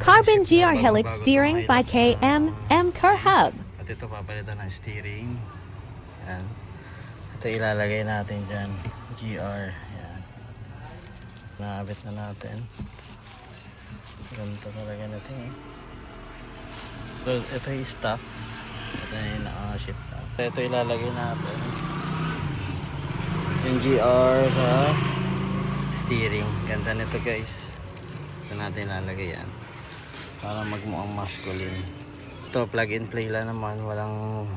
Carbon GR Helix steering by KM Car Hub. At ito papalitan ng steering. Yan. Ito ilalagay natin dyan. GR. Yan. Naabit na natin. Ganito talaga natin eh. So ito yung stock. Ito yung naka-ship na. Ito ilalagay natin. Yung GR sa steering. Ganda nito guys. Ito natin ilalagay yan. Para magmukhang masculine. Ito plug and play lang naman. Walang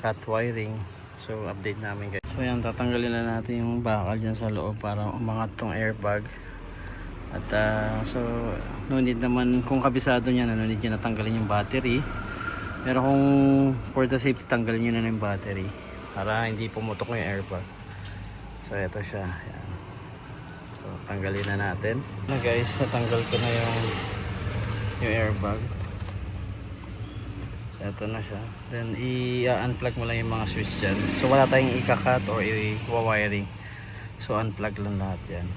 cut wiring. So update namin guys. So yan, tatanggalin na natin yung bakal dyan sa loob para umangat tong airbag. At so no need naman, kung kabisado niya no need nyo natanggalin yung battery. Pero kung for the safety, tanggalin nyo na yung battery para hindi pumutok yung airbag. So ito siya. Yan. So tanggalin na natin na guys. Natanggal ko na yung airbag. So ito na siya. Then i-unplug mo lang yung mga switch dyan. So wala tayong ika-cut or i-wiring. So unplug lang lahat yan.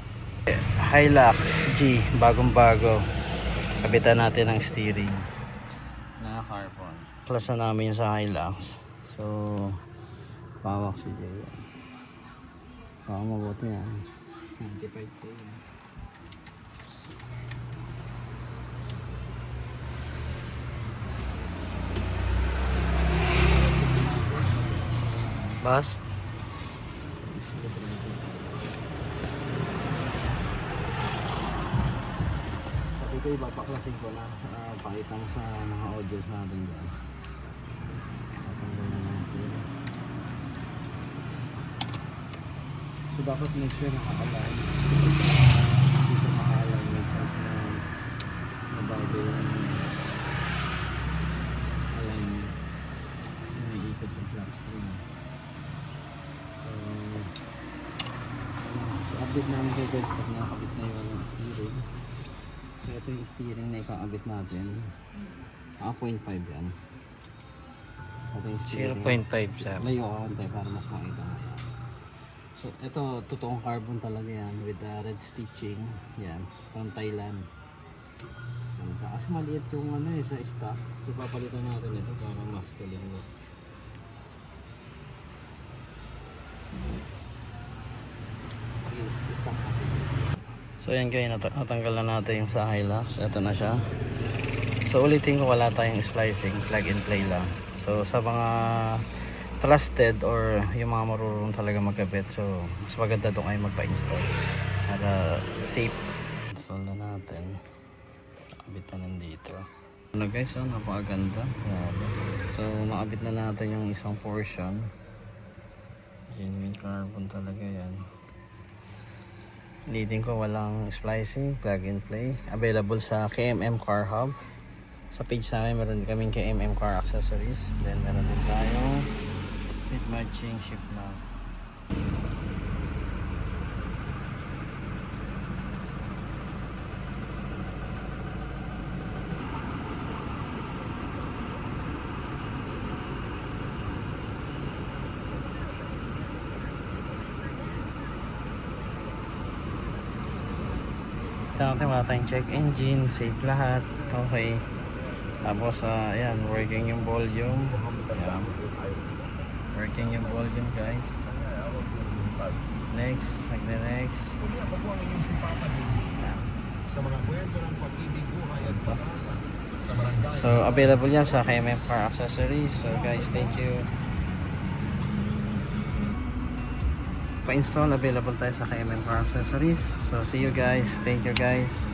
Hilux G, bagong bago. Kapitan natin ang steering na carbon. Class na namin sa Hilux. So pawak si Jay. Baka mabuti yan. 95K. Bas? Ito ipapaklasin ko na. Pakita mo sa mga audience natin dyan. Tatanggal na natin. So dapat make sure naka-align. Dito naka-align. May chance na mabago yung alignment. May ikot yung flat screen. So update namin kayo guys pag nakakabit na yung steering. So ito yung steering na ikakabit natin. 0.5 yan. Ito yung steering. 0.5 sir. Layo ka konti para mas makita natin. So ito totoong carbon talaga yan with red stitching. Yan, from Thailand. Kasi maliit yung ano eh sa stock. So papalitan natin ito para masculine look. Stock natin. So yan guys, natanggal na natin yung sa Hilux. Ito na siya. So ulitin ko, wala tayong splicing, plug and play lang. So sa mga trusted or yung mga marunong talaga magkabit, so mas maganda doon ay magpa-install para safe. Install na natin. Nakabit na nandito. Ano guys, oh, napakaganda. So nakabit na natin yung isang portion. Genuine carbon talaga yan. Ulitin ko, walang splicing, plug and play. Available sa KMM Car Hub. Sa page namin meron din kaming KMM Car Accessories. Then meron din tayong with matching ship now. Natin wala tayong check engine, safe lahat, okay. Tapos ayan, working yung volume. Ayan. Working yung volume guys. Next, next. So available yan sa KMM Car Accessories. So guys, thank you. Pa-install, available tayo sa KMM Car Accessories. So see you guys, thank you guys.